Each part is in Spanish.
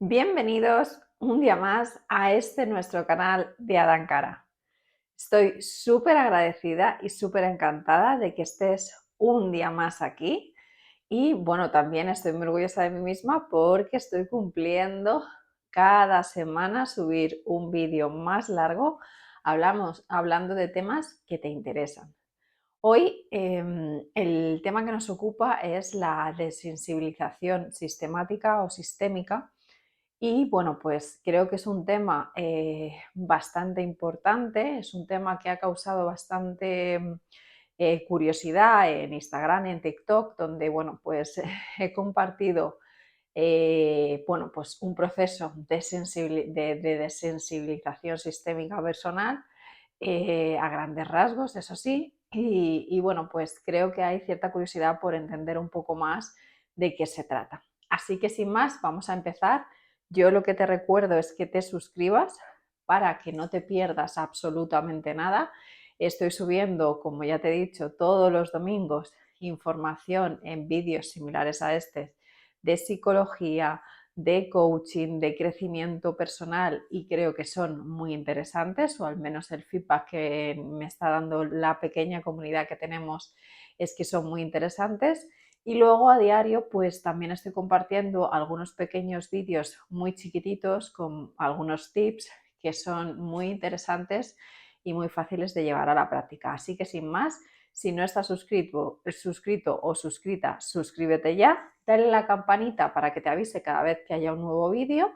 Bienvenidos un día más a este nuestro canal de Adankara. Estoy súper agradecida y súper encantada de que estés un día más aquí y bueno, también estoy muy orgullosa de mí misma porque estoy cumpliendo cada semana subir un vídeo más largo hablando de temas que te interesan. Hoy el tema que nos ocupa es la desensibilización sistemática o sistémica y bueno, pues creo que es un tema bastante importante, es un tema que ha causado bastante curiosidad en Instagram, en TikTok, donde bueno, pues he compartido bueno, pues un proceso de desensibilización sistémica personal a grandes rasgos, eso sí, y bueno, pues creo que hay cierta curiosidad por entender un poco más de qué se trata. Así que sin más, vamos a empezar. Yo lo que te recuerdo es que te suscribas para que no te pierdas absolutamente nada. Estoy subiendo, como ya te he dicho, todos los domingos información en vídeos similares a este de psicología, de coaching, de crecimiento personal y creo que son muy interesantes, o al menos el feedback que me está dando la pequeña comunidad que tenemos es que son muy interesantes. Y luego a diario pues también estoy compartiendo algunos pequeños vídeos muy chiquititos con algunos tips que son muy interesantes y muy fáciles de llevar a la práctica. Así que sin más, si no estás suscrito o suscrita, suscríbete ya, dale a la campanita para que te avise cada vez que haya un nuevo vídeo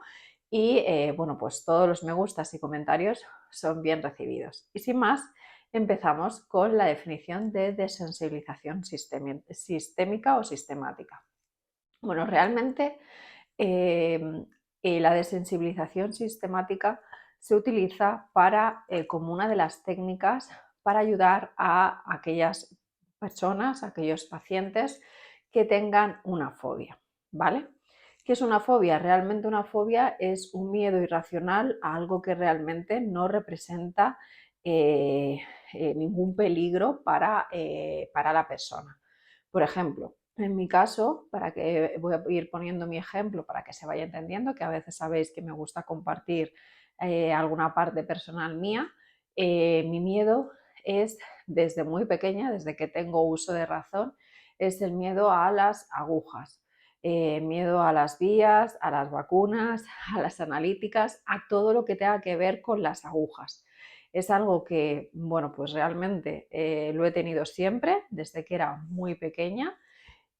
y bueno, pues todos los me gustas y comentarios son bien recibidos. Y sin más, empezamos con la definición de desensibilización sistémica o sistemática. Bueno, realmente la desensibilización sistemática se utiliza como una de las técnicas para ayudar a aquellas personas, a aquellos pacientes que tengan una fobia, ¿vale? ¿Qué es una fobia? Realmente una fobia es un miedo irracional a algo que realmente no representa eh, ningún peligro para la persona. Por ejemplo, en mi caso, voy a ir poniendo mi ejemplo para que se vaya entendiendo, que a veces sabéis que me gusta compartir alguna parte personal mía. Mi miedo es desde muy pequeña, desde que tengo uso de razón, es el miedo a las agujas, miedo a las vías, a las vacunas, a las analíticas, a todo lo que tenga que ver con las agujas. Es algo que, bueno, pues realmente lo he tenido siempre, desde que era muy pequeña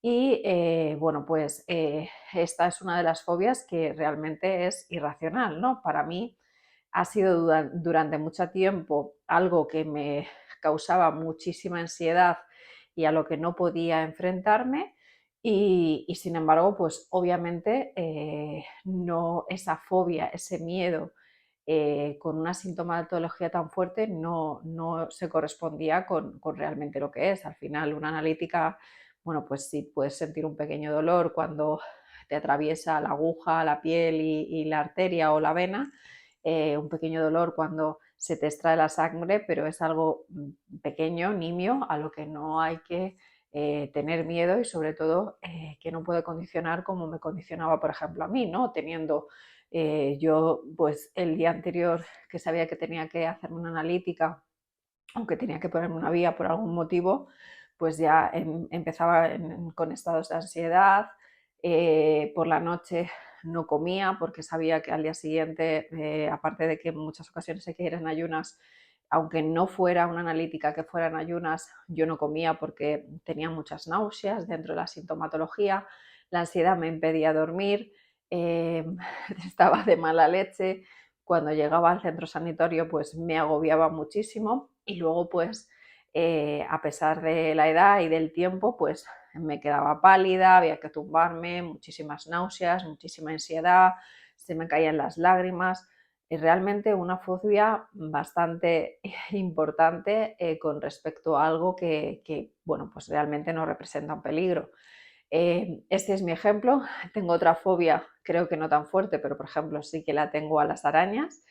y, bueno, pues esta es una de las fobias que realmente es irracional, ¿no? Para mí ha sido durante mucho tiempo algo que me causaba muchísima ansiedad y a lo que no podía enfrentarme y sin embargo, pues obviamente no esa fobia, ese miedo con una sintomatología tan fuerte no se correspondía con realmente lo que es. Al final, una analítica, bueno, pues sí puedes sentir un pequeño dolor cuando te atraviesa la aguja, la piel y la arteria o la vena, un pequeño dolor cuando se te extrae la sangre, pero es algo pequeño, nimio, a lo que no hay que tener miedo y sobre todo que no puede condicionar como me condicionaba, por ejemplo, a mí, ¿no? Teniendo yo, pues el día anterior que sabía que tenía que hacerme una analítica, aunque tenía que ponerme una vía por algún motivo, pues ya empezaba con estados de ansiedad. Por la noche no comía porque sabía que al día siguiente, aparte de que en muchas ocasiones hay que ir en ayunas, aunque no fuera una analítica que fuera en ayunas, yo no comía porque tenía muchas náuseas dentro de la sintomatología, la ansiedad me impedía dormir, eh, estaba de mala leche, cuando llegaba al centro sanitario pues me agobiaba muchísimo y luego pues a pesar de la edad y del tiempo pues me quedaba pálida, había que tumbarme, muchísimas náuseas, muchísima ansiedad, se me caían las lágrimas y realmente una fobia bastante importante con respecto a algo que, bueno, pues realmente no representa un peligro. Este es mi ejemplo. Tengo otra fobia, creo que no tan fuerte, pero por ejemplo sí que la tengo a las arañas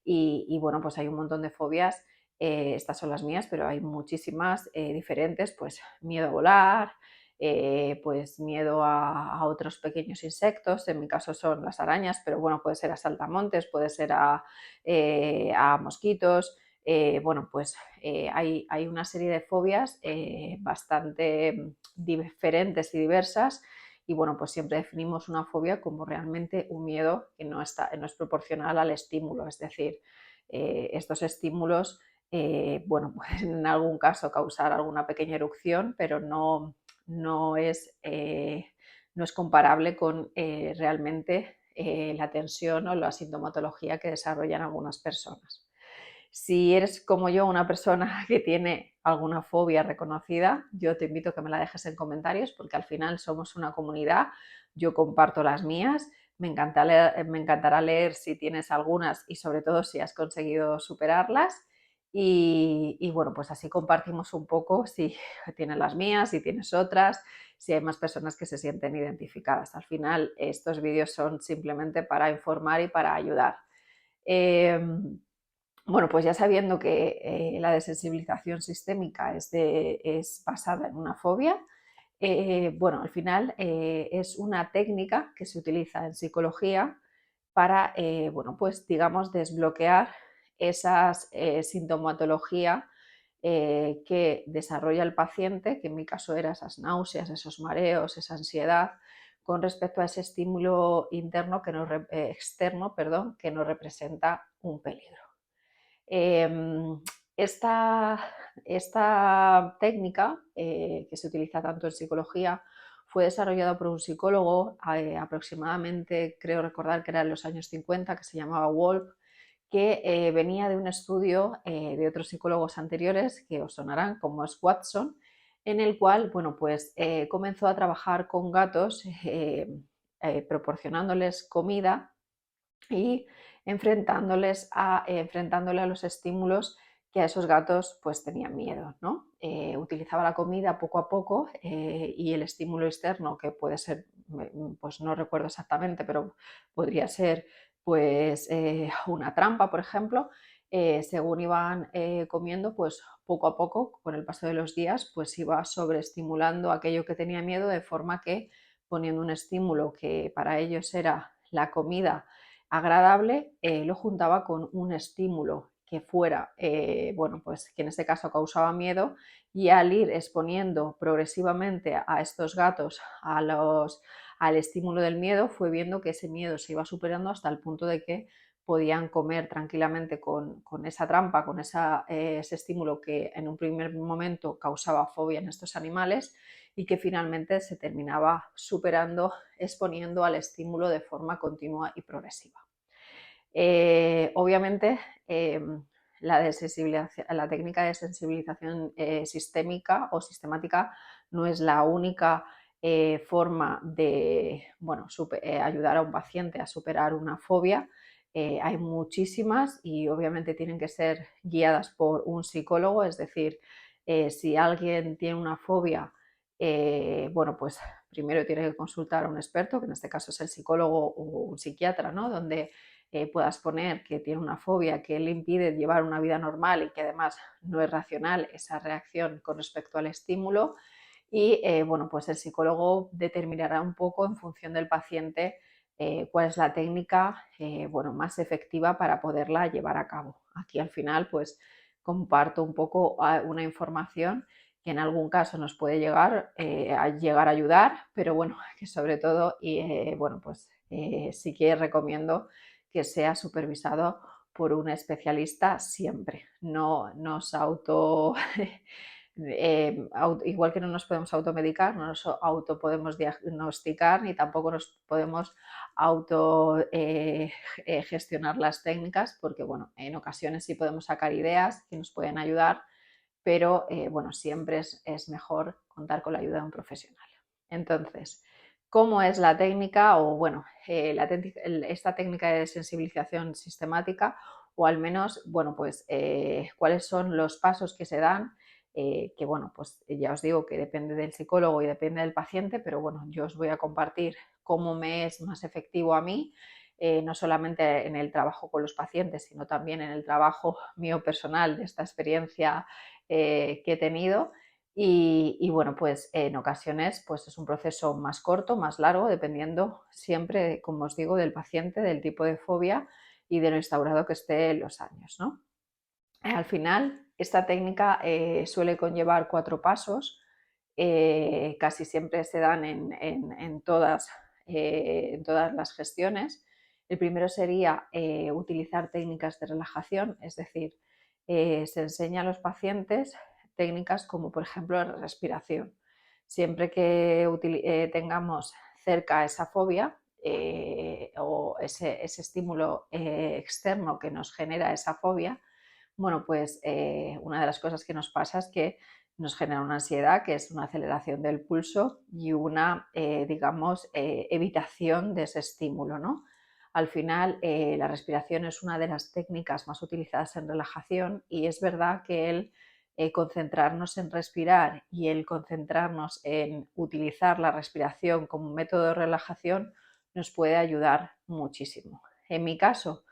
y bueno, pues hay un montón de fobias. Estas son las mías, pero hay muchísimas diferentes, pues miedo a volar, pues miedo a otros pequeños insectos, en mi caso son las arañas, pero bueno, puede ser a saltamontes, puede ser a mosquitos. Bueno, pues hay una serie de fobias bastante diferentes y diversas, y bueno, pues siempre definimos una fobia como realmente un miedo que no es proporcional al estímulo, es decir, estos estímulos, bueno, pueden en algún caso causar alguna pequeña erupción, pero no es comparable con realmente la tensión o la sintomatología que desarrollan algunas personas. Si eres como yo, una persona que tiene alguna fobia reconocida, yo te invito a que me la dejes en comentarios, porque al final somos una comunidad, yo comparto las mías, me encantará leer si tienes algunas y sobre todo si has conseguido superarlas. Y bueno, pues así compartimos un poco si tienes las mías, si tienes otras, si hay más personas que se sienten identificadas. Al final estos vídeos son simplemente para informar y para ayudar. Bueno, pues ya sabiendo que la desensibilización sistémica es basada en una fobia, bueno, al final es una técnica que se utiliza en psicología para, bueno, pues digamos, desbloquear esas sintomatología que desarrolla el paciente, que en mi caso era esas náuseas, esos mareos, esa ansiedad, con respecto a ese estímulo interno externo, perdón, que nos representa un peligro. Em, esta, esta técnica, que se utiliza tanto en psicología, fue desarrollada por un psicólogo aproximadamente, creo recordar que era en los años 50, que se llamaba Wolf, que venía de un estudio de otros psicólogos anteriores, que os sonarán, como es Watson, en el cual, bueno, pues comenzó a trabajar con gatos proporcionándoles comida y enfrentándole a los estímulos que a esos gatos pues tenían miedo, ¿no? Utilizaba la comida poco a poco y el estímulo externo, que puede ser, pues no recuerdo exactamente, pero podría ser pues una trampa, por ejemplo, según iban comiendo, pues poco a poco, con el paso de los días, pues iba sobreestimulando aquello que tenía miedo, de forma que poniendo un estímulo que para ellos era la comida agradable, lo juntaba con un estímulo que fuera, bueno, pues que en este caso causaba miedo, y al ir exponiendo progresivamente a estos gatos al estímulo del miedo, fue viendo que ese miedo se iba superando hasta el punto de que podían comer tranquilamente con esa trampa, con ese estímulo que en un primer momento causaba fobia en estos animales y que finalmente se terminaba superando exponiendo al estímulo de forma continua y progresiva. Obviamente, la técnica de sensibilización sistémica o sistemática no es la única forma de, bueno, ayudar a un paciente a superar una fobia. Hay muchísimas y obviamente tienen que ser guiadas por un psicólogo, es decir, si alguien tiene una fobia, bueno, pues primero tiene que consultar a un experto, que en este caso es el psicólogo o un psiquiatra, ¿no? Donde puedas poner que tiene una fobia que le impide llevar una vida normal y que además no es racional esa reacción con respecto al estímulo. Y bueno, pues el psicólogo determinará un poco en función del paciente cuál es la técnica bueno, más efectiva para poderla llevar a cabo. Aquí al final pues comparto un poco una información que en algún caso nos puede llegar a ayudar, pero bueno, que sobre todo, bueno, pues sí que recomiendo que sea supervisado por un especialista siempre. No nos igual que no nos podemos automedicar, no nos auto podemos diagnosticar ni tampoco nos podemos auto gestionar las técnicas, porque bueno, en ocasiones sí podemos sacar ideas que nos pueden ayudar, pero bueno, siempre es mejor contar con la ayuda de un profesional. Entonces, ¿cómo es la técnica? O bueno, esta técnica de sensibilización sistemática, o al menos, bueno, pues cuáles son los pasos que se dan, que bueno, pues ya os digo que depende del psicólogo y depende del paciente, pero bueno, yo os voy a compartir cómo me es más efectivo a mí, no solamente en el trabajo con los pacientes, sino también en el trabajo mío personal de esta experiencia que he tenido. Y bueno, pues en ocasiones pues es un proceso más corto, más largo, dependiendo siempre, como os digo, del paciente, del tipo de fobia y de lo instaurado que esté en los años, ¿no? Al final, esta técnica suele conllevar 4 pasos, casi siempre se dan en todas las gestiones. El primero sería utilizar técnicas de relajación, es decir, se enseña a los pacientes técnicas como por ejemplo la respiración. Siempre que tengamos cerca esa fobia o ese estímulo externo que nos genera esa fobia, bueno, pues una de las cosas que nos pasa es que nos genera una ansiedad, que es una aceleración del pulso y una, digamos, evitación de ese estímulo, ¿no? Al final, la respiración es una de las técnicas más utilizadas en relajación y es verdad que el concentrarnos en respirar y el concentrarnos en utilizar la respiración como un método de relajación nos puede ayudar muchísimo. En mi caso,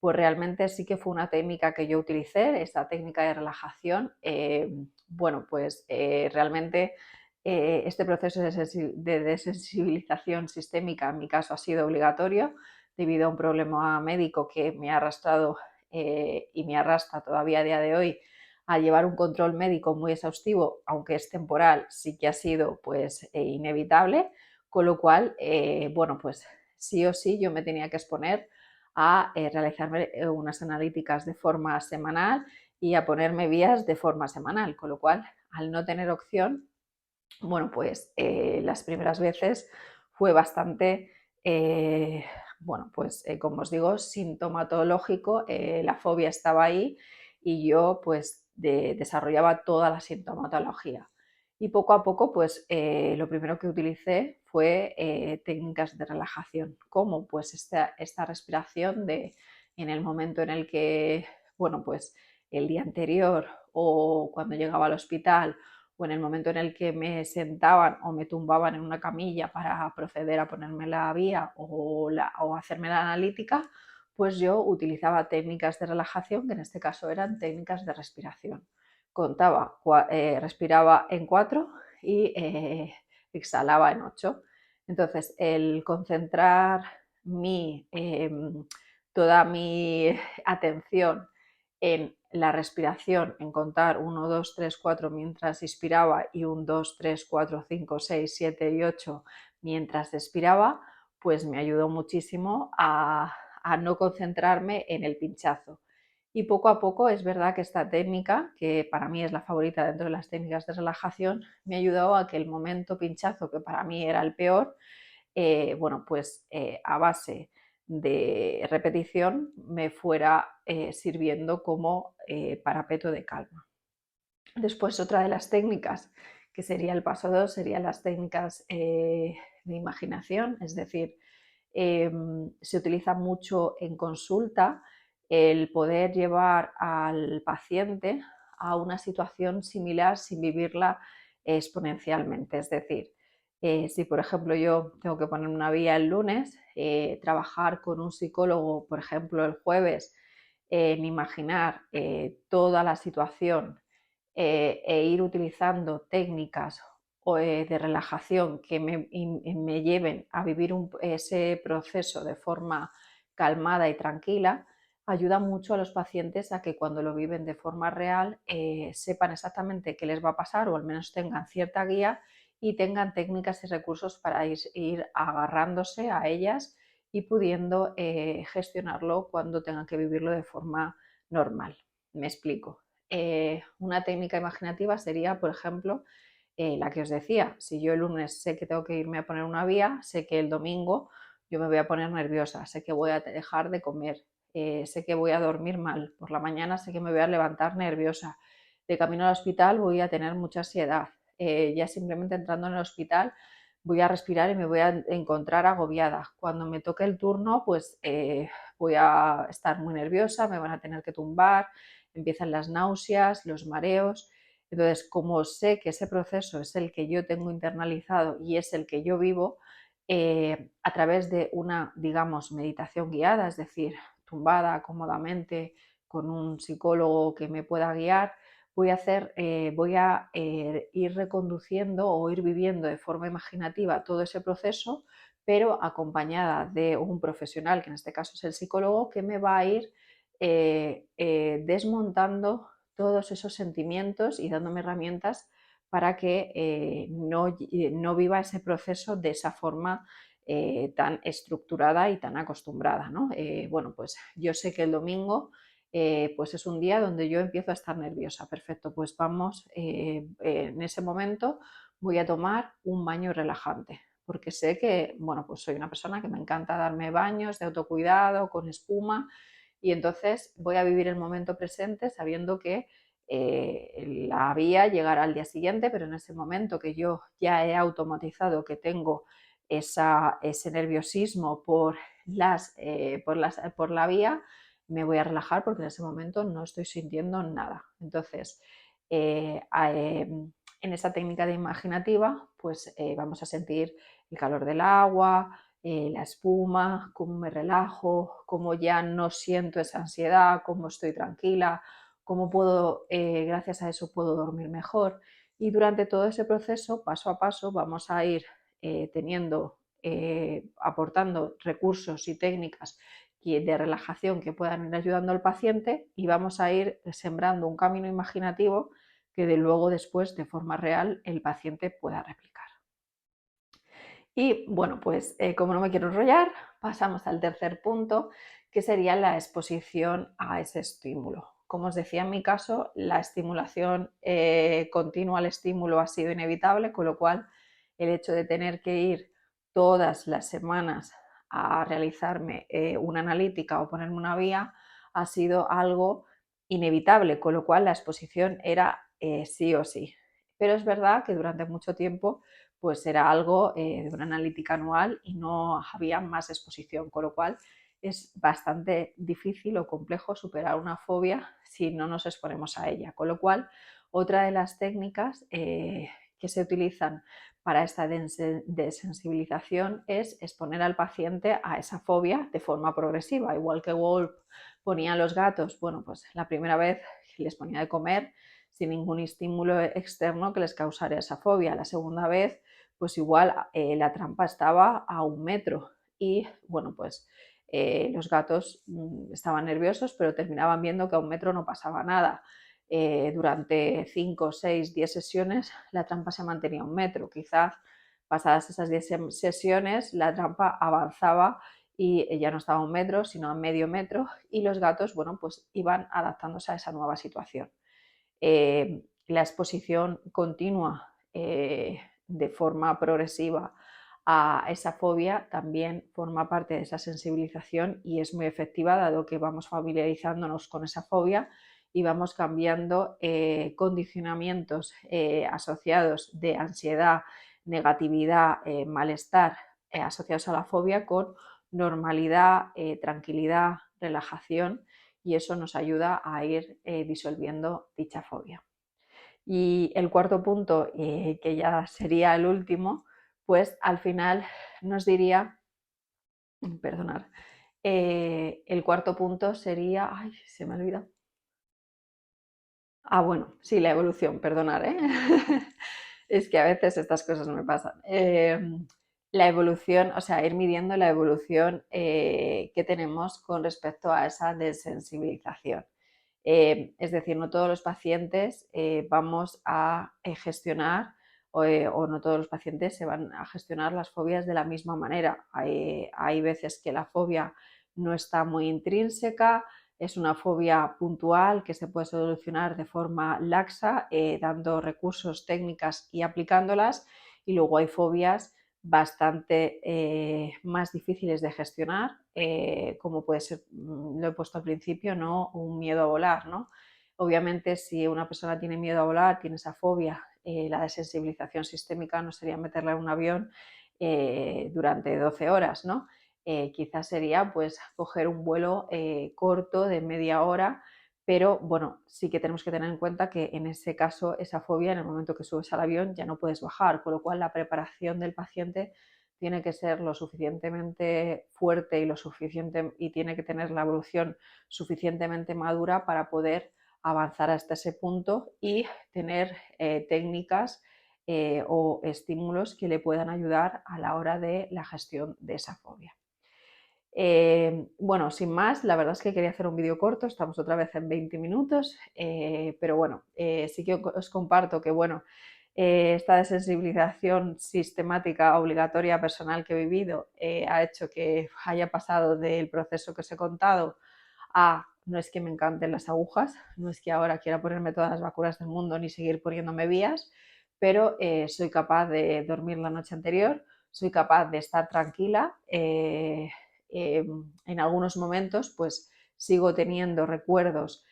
pues realmente sí que fue una técnica que yo utilicé, esta técnica de relajación. Bueno, pues realmente este proceso de desensibilización sistémica en mi caso ha sido obligatorio debido a un problema médico que me ha arrastrado y me arrastra todavía a día de hoy a llevar un control médico muy exhaustivo, aunque es temporal, sí que ha sido pues inevitable, con lo cual, bueno, pues sí o sí yo me tenía que exponer a realizarme unas analíticas de forma semanal y a ponerme vías de forma semanal, con lo cual, al no tener opción, bueno, pues las primeras veces fue bastante, bueno, pues como os digo, sintomatológico, la fobia estaba ahí y yo pues desarrollaba toda la sintomatología. Y poco a poco, pues lo primero que utilicé fue técnicas de relajación, como pues esta respiración de en el momento en el que, bueno, pues el día anterior o cuando llegaba al hospital o en el momento en el que me sentaban o me tumbaban en una camilla para proceder a ponerme la vía o hacerme la analítica, pues yo utilizaba técnicas de relajación, que en este caso eran técnicas de respiración. Contaba, respiraba en 4 y exhalaba en 8. Entonces, el concentrar toda mi atención en la respiración, en contar 1, 2, 3, 4 mientras inspiraba y 1, 2, 3, 4, 5, 6, 7 y 8 mientras expiraba, pues me ayudó muchísimo a no concentrarme en el pinchazo. Y poco a poco es verdad que esta técnica, que para mí es la favorita dentro de las técnicas de relajación, me ayudó a que el momento pinchazo, que para mí era el peor, bueno, pues a base de repetición me fuera sirviendo como parapeto de calma. Después, otra de las técnicas, que sería el paso 2, serían las técnicas de imaginación, es decir, se utiliza mucho en consulta el poder llevar al paciente a una situación similar sin vivirla exponencialmente. Es decir, si por ejemplo yo tengo que poner una vía el lunes, trabajar con un psicólogo, por ejemplo, el jueves, en imaginar toda la situación e ir utilizando técnicas de relajación que me lleven a vivir ese proceso de forma calmada y tranquila, ayuda mucho a los pacientes a que cuando lo viven de forma real sepan exactamente qué les va a pasar o al menos tengan cierta guía y tengan técnicas y recursos para ir agarrándose a ellas y pudiendo gestionarlo cuando tengan que vivirlo de forma normal. Me explico. Una técnica imaginativa sería, por ejemplo, la que os decía, si yo el lunes sé que tengo que irme a poner una vía, sé que el domingo yo me voy a poner nerviosa, sé que voy a dejar de comer, sé que voy a dormir mal, por la mañana sé que me voy a levantar nerviosa, de camino al hospital voy a tener mucha ansiedad, ya simplemente entrando en el hospital voy a respirar y me voy a encontrar agobiada. Cuando me toque el turno, pues voy a estar muy nerviosa, me van a tener que tumbar, empiezan las náuseas, los mareos. Entonces, como sé que ese proceso es el que yo tengo internalizado y es el que yo vivo, a través de una, digamos, meditación guiada, es decir, tumbada cómodamente con un psicólogo que me pueda guiar, voy a ir reconduciendo o ir viviendo de forma imaginativa todo ese proceso, pero acompañada de un profesional, que en este caso es el psicólogo, que me va a ir desmontando todos esos sentimientos y dándome herramientas para que no viva ese proceso de esa forma tan estructurada y tan acostumbrada, ¿no? Bueno, pues yo sé que el domingo pues es un día donde yo empiezo a estar nerviosa. Perfecto, pues vamos, en ese momento voy a tomar un baño relajante, porque sé que, bueno, pues soy una persona que me encanta darme baños de autocuidado, con espuma, y entonces voy a vivir el momento presente sabiendo que la vía llegará al día siguiente, pero en ese momento que yo ya he automatizado que tengo ese nerviosismo por la vía, me voy a relajar porque en ese momento no estoy sintiendo nada. Entonces, en esa técnica de imaginativa, pues vamos a sentir el calor del agua, la espuma, cómo me relajo, cómo ya no siento esa ansiedad, cómo estoy tranquila, cómo puedo, gracias a eso puedo dormir mejor. Y durante todo ese proceso, paso a paso, vamos a ir aportando recursos y técnicas de relajación que puedan ir ayudando al paciente, y vamos a ir sembrando un camino imaginativo que de luego después de forma real el paciente pueda replicar. Y bueno, pues como no me quiero enrollar, pasamos al tercer punto, que sería la exposición a ese estímulo. Como os decía, en mi caso, la estimulación continua al estímulo ha sido inevitable, con lo cual el hecho de tener que ir todas las semanas a realizarme una analítica o ponerme una vía ha sido algo inevitable, con lo cual la exposición era sí o sí. Pero es verdad que durante mucho tiempo pues era algo de una analítica anual y no había más exposición, con lo cual es bastante difícil o complejo superar una fobia si no nos exponemos a ella. Con lo cual, otra de las técnicas que se utilizan para esta desensibilización es exponer al paciente a esa fobia de forma progresiva. Igual que Wolf ponía a los gatos, bueno, pues la primera vez les ponía de comer sin ningún estímulo externo que les causara esa fobia. La segunda vez, pues igual la trampa estaba a 1 metro y bueno, pues los gatos estaban nerviosos, pero terminaban viendo que a 1 metro no pasaba nada. Durante 5, 6, 10 sesiones la trampa se mantenía a 1 metro. Quizás pasadas esas 10 sesiones la trampa avanzaba y ya no estaba a 1 metro, sino a medio metro, y los gatos, bueno, pues iban adaptándose a esa nueva situación. La exposición continua de forma progresiva a esa fobia también forma parte de esa sensibilización y es muy efectiva, dado que vamos familiarizándonos con esa fobia y vamos cambiando condicionamientos asociados de ansiedad, negatividad, malestar asociados a la fobia con normalidad, tranquilidad, relajación, y eso nos ayuda a ir disolviendo dicha fobia. Y el cuarto punto, que ya sería el último, pues al final nos diría, perdonar, el cuarto punto sería, ay, se me olvida. Ah, bueno, sí, la evolución, perdonar, ¿eh? Es que a veces estas cosas me pasan. La evolución, o sea, ir midiendo la evolución que tenemos con respecto a esa desensibilización. Es decir, no todos los pacientes vamos a gestionar o no todos los pacientes se van a gestionar las fobias de la misma manera. Hay veces que la fobia no está muy intrínseca, es una fobia puntual que se puede solucionar de forma laxa, dando recursos, técnicas y aplicándolas, y luego hay fobias bastante más difíciles de gestionar, como puede ser, lo he puesto al principio, ¿no? Un miedo a volar, ¿no? Obviamente, si una persona tiene miedo a volar, tiene esa fobia, la desensibilización sistémica no sería meterla en un avión durante 12 horas, ¿no? Quizás sería pues coger un vuelo corto de media hora, pero bueno, sí que tenemos que tener en cuenta que en ese caso esa fobia, en el momento que subes al avión ya no puedes bajar, con lo cual la preparación del paciente tiene que ser lo suficientemente fuerte y tiene que tener la evolución suficientemente madura para poder avanzar hasta ese punto y tener técnicas o estímulos que le puedan ayudar a la hora de la gestión de esa fobia. Bueno, sin más, la verdad es que quería hacer un vídeo corto, estamos otra vez en 20 minutos, pero bueno, sí que os comparto que, bueno, esta desensibilización sistemática, obligatoria, personal que he vivido, ha hecho que haya pasado del proceso que os he contado a no es que me encanten las agujas, no es que ahora quiera ponerme todas las vacunas del mundo ni seguir poniéndome vías, pero soy capaz de dormir la noche anterior, soy capaz de estar tranquila. En algunos momentos pues sigo teniendo recuerdos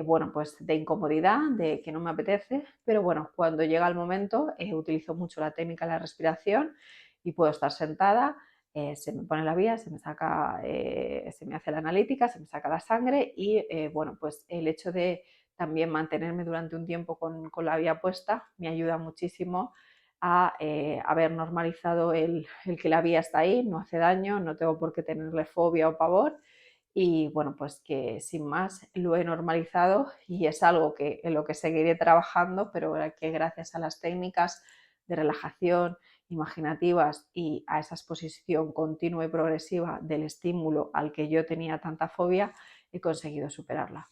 bueno, pues de incomodidad, de que no me apetece, pero bueno, cuando llega el momento utilizo mucho la técnica de la respiración y puedo estar sentada, se me pone la vía, se me saca, se me hace la analítica, se me saca la sangre y bueno, pues el hecho de también mantenerme durante un tiempo con la vía puesta me ayuda muchísimo a haber normalizado el que la vía está ahí, no hace daño, no tengo por qué tenerle fobia o pavor y bueno, pues que sin más lo he normalizado y es algo que en lo que seguiré trabajando, pero que gracias a las técnicas de relajación imaginativas y a esa exposición continua y progresiva del estímulo al que yo tenía tanta fobia, he conseguido superarla.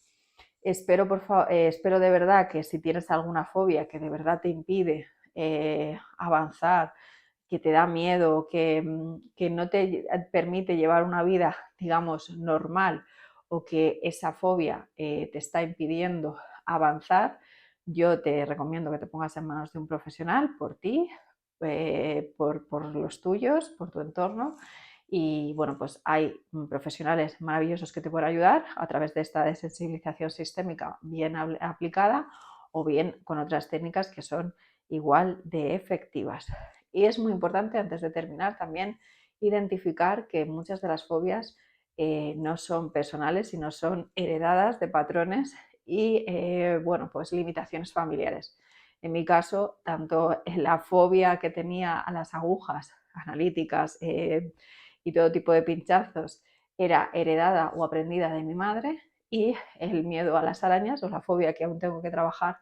Espero, espero de verdad que si tienes alguna fobia que de verdad te impide avanzar, que te da miedo, que no te permite llevar una vida, digamos, normal o que esa fobia te está impidiendo avanzar, yo te recomiendo que te pongas en manos de un profesional por ti, por los tuyos, por tu entorno. Y bueno, pues hay profesionales maravillosos que te pueden ayudar a través de esta desensibilización sistémica bien aplicada o bien con otras técnicas que son igual de efectivas. Y es muy importante, antes de terminar, también identificar que muchas de las fobias no son personales, sino son heredadas de patrones y, bueno, pues limitaciones familiares. En mi caso, tanto la fobia que tenía a las agujas analíticas y todo tipo de pinchazos era heredada o aprendida de mi madre, y el miedo a las arañas o la fobia que aún tengo que trabajar,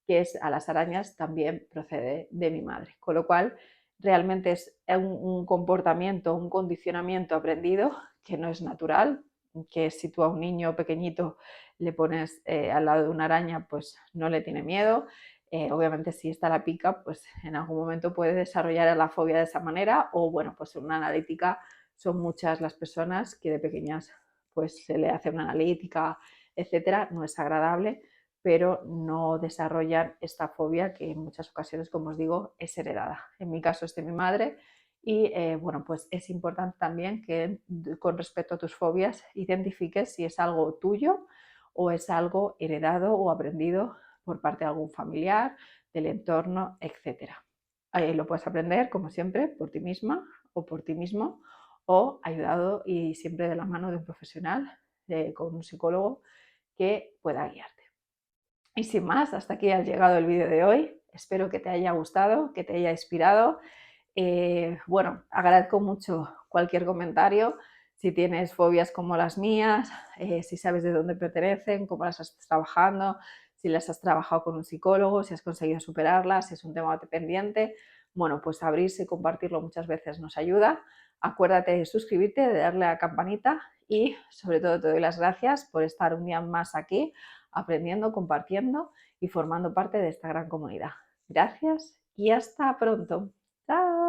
que es a las arañas, también procede de mi madre. Con lo cual, realmente es un comportamiento, un condicionamiento aprendido que no es natural, que si tú a un niño pequeñito le pones al lado de una araña, pues no le tiene miedo. Obviamente si esta la pica, pues en algún momento puede desarrollar la fobia de esa manera o bueno, pues en una analítica son muchas las personas que de pequeñas pues se le hace una analítica, etcétera, no es agradable, pero no desarrollan esta fobia que en muchas ocasiones, como os digo, es heredada. En mi caso es de mi madre y bueno, pues es importante también que con respecto a tus fobias identifiques si es algo tuyo o es algo heredado o aprendido por parte de algún familiar, del entorno, etcétera. Lo puedes aprender, como siempre, por ti misma o por ti mismo o ayudado y siempre de la mano de un profesional, con un psicólogo que pueda guiarte. Y sin más, hasta aquí ha llegado el vídeo de hoy. Espero que te haya gustado, que te haya inspirado. Bueno, agradezco mucho cualquier comentario. Si tienes fobias como las mías, si sabes de dónde pertenecen, cómo las estás trabajando, si las has trabajado con un psicólogo, si has conseguido superarlas, si es un tema pendiente. Bueno, pues abrirse y compartirlo muchas veces nos ayuda. Acuérdate de suscribirte, de darle a la campanita y sobre todo te doy las gracias por estar un día más aquí aprendiendo, compartiendo y formando parte de esta gran comunidad. Gracias y hasta pronto. Chao.